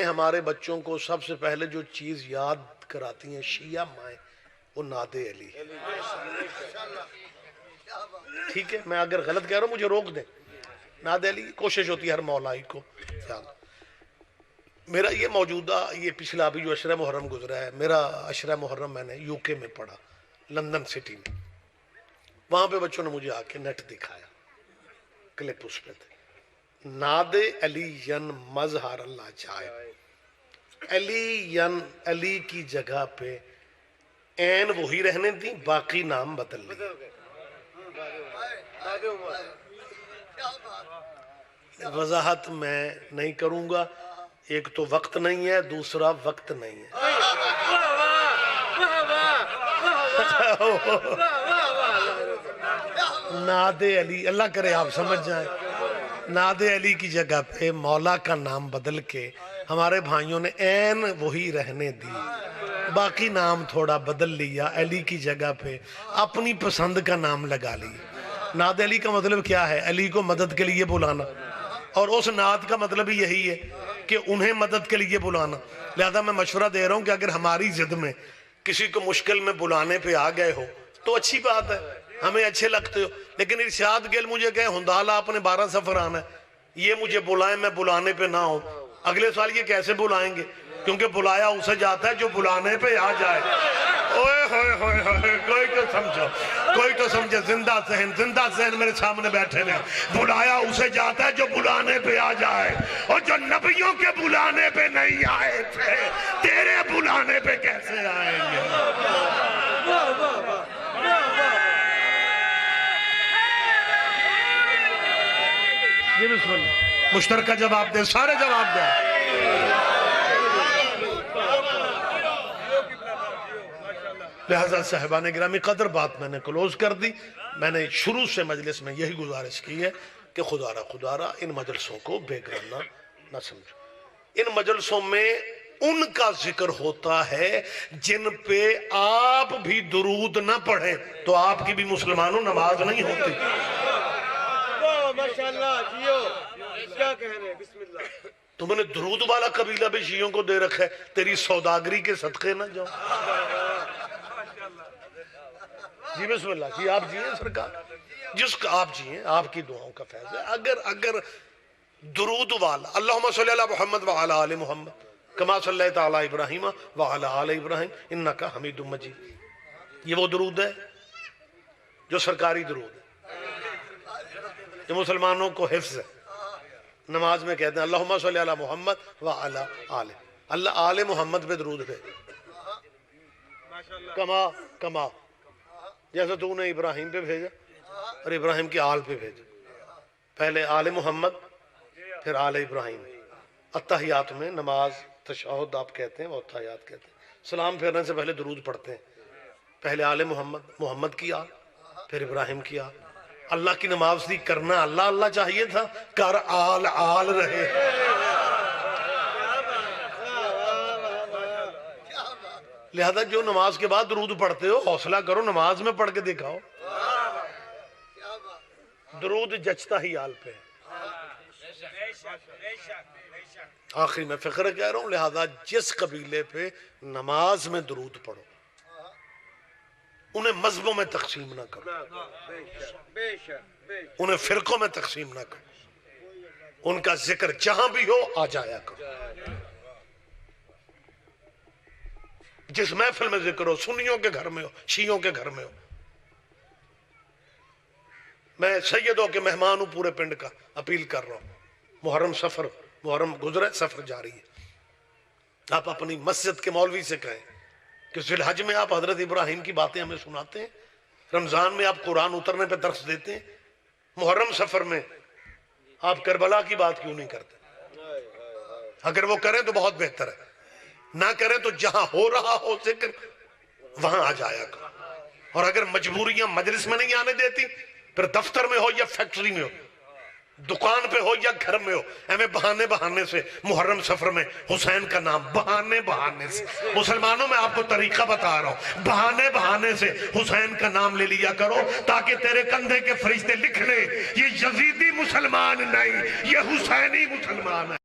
ہمارے بچوں کو سب سے پہلے جو چیز یاد کراتی ہیں شیعہ مائیں، وہ نعت علی. ٹھیک ہے، میں اگر غلط کہہ رہا ہوں مجھے روک دیں. نعت علی کوشش ہوتی ہے ہر مولائی کو. میرا یہ موجودہ یہ پچھلا ابھی جو عشرہ محرم گزرا ہے، میرا عشرہ محرم میں نے یو کے میں پڑھا، لندن سٹی میں. وہاں پہ بچوں نے مجھے آ کے نیٹ دکھایا، کلپ اس پہ تھے. ناد علی ین مظہر اللہ چاہے، علی ین علی کی جگہ پہ این وہی رہنے دی، باقی نام بدل لی. وضاحت میں نہیں کروں گا، ایک تو وقت نہیں ہے، دوسرا وقت نہیں ہے. ناد علی، اللہ کرے آپ سمجھ جائیں، ناد علی کی جگہ پہ مولا کا نام بدل کے ہمارے بھائیوں نے این وہی رہنے دی، باقی نام تھوڑا بدل لیا، علی کی جگہ پہ اپنی پسند کا نام لگا لیا. ناد علی کا مطلب کیا ہے؟ علی کو مدد کے لیے بلانا، اور اس نعت کا مطلب ہی یہی ہے کہ انہیں مدد کے لیے بلانا. لہذا میں مشورہ دے رہا ہوں کہ اگر ہماری ضد میں کسی کو مشکل میں بلانے پہ آ گئے ہو تو اچھی بات ہے، ہمیں اچھے لگتے ہو. لیکن ارشاد گل مجھے کہے ہندالہ آپ نے 12 سفر آنا ہے، یہ مجھے بلائیں میں بلانے پہ نہ ہوں، اگلے سال یہ کیسے بلائیں گے؟ کیونکہ بلایا اسے جاتا ہے جو بلانے پہ آ جائے. اوئے ہوئے ہوئے ہوئے، کوئی تو سمجھو، کوئی تو سمجھے. زندہ ذہن میرے سامنے بیٹھے ہیں. بلایا اسے جاتا ہے جو بلانے پہ آ جائے، اور جو نبیوں کے بلانے پہ نہیں آئے تھے تیرے بلانے پہ کیسے آئیں گے؟ جی بسم اللہ، مشترکہ جواب دیں، سارے جواب دیں. لہذا صاحبان گرامی قدر بات میں نے کلوز کر دی. میں نے شروع سے مجلس میں یہی گزارش کی ہے کہ خدا را ان مجلسوں کو بے گرانا نہ سمجھو. ان مجلسوں میں ان کا ذکر ہوتا ہے جن پہ آپ بھی درود نہ پڑھیں تو آپ کی بھی مسلمانوں نماز نہیں ہوتی. ماشاءاللہ جیو، کیا کہہ رہے ہیں؟ بسم اللہ. تم نے درود والا قبیلہ بھی شیعوں کو دے رکھا ہے، تیری سوداگری کے صدقے نہ جاؤ. جی بسم اللہ. جی آپ جیئے سرکار، جس کا آپ جیئے، آپ کی دعاؤں کا فیض ہے. اگر درود والا اللہم صلی علی محمد وعلی آل محمد کما صلیت علی ابراہیم وعلی آل ابراہیم انکا حمید مجید، یہ وہ درود ہے جو سرکاری درود ہے، جو مسلمانوں کو حفظ ہے. نماز میں کہتے ہیں اللہم صلی علی محمد وعلی آل، اللہ آل محمد پہ درود ہے. کما جیسے تو نے ابراہیم پہ بھیجا اور ابراہیم کی آل پہ بھیجا، پہلے آل محمد پھر آل ابراہیم. اتحیات میں نماز تشہد آپ کہتے ہیں، وہ اتحیات کہتے ہیں. سلام پھیرنے سے پہلے درود پڑھتے ہیں، پہلے آل محمد کی آل، پھر ابراہیم کی آل. اللہ کی نماز تھی، کرنا اللہ اللہ چاہیے تھا، کر آل رہے. لہذا جو نماز کے بعد درود پڑھتے ہو حوصلہ کرو، نماز میں پڑھ کے دکھاؤ. درود جچتا ہی آل پہ. آخری میں فقرہ کہہ رہا ہوں، لہذا جس قبیلے پہ نماز میں درود پڑھو انہیں مذہبوں میں تقسیم نہ کرو، انہیں فرقوں میں تقسیم نہ کرو، ان کا ذکر جہاں بھی ہو آ جایا کرو. جس محفل میں ذکر ہو، سنیوں کے گھر میں ہو، شیعوں کے گھر میں ہو. میں سیدوں کے مہمان ہوں پورے پنڈ کا، اپیل کر رہا ہوں. محرم گزرے، سفر جاری ہے. آپ اپنی مسجد کے مولوی سے کہیں کہ ذی الحج میں آپ حضرت ابراہیم کی باتیں ہمیں سناتے ہیں، رمضان میں آپ قرآن اترنے پہ درس دیتے ہیں، محرم سفر میں آپ کربلا کی بات کیوں نہیں کرتے؟ اگر وہ کریں تو بہت بہتر ہے، نہ کریں تو جہاں ہو رہا ہو ذکر وہاں آ جایا کرو. اور اگر مجبوریاں مجلس میں نہیں آنے دیتی، پھر دفتر میں ہو یا فیکٹری میں ہو، دکان پہ ہو یا گھر میں ہو، ہمیں بہانے سے محرم سفر میں حسین کا نام بہانے سے. مسلمانوں میں آپ کو طریقہ بتا رہا ہوں، بہانے سے حسین کا نام لے لیا کرو تاکہ تیرے کندھے کے فرشتے لکھ لیں یہ یزیدی مسلمان نہیں، یہ حسینی مسلمان ہے.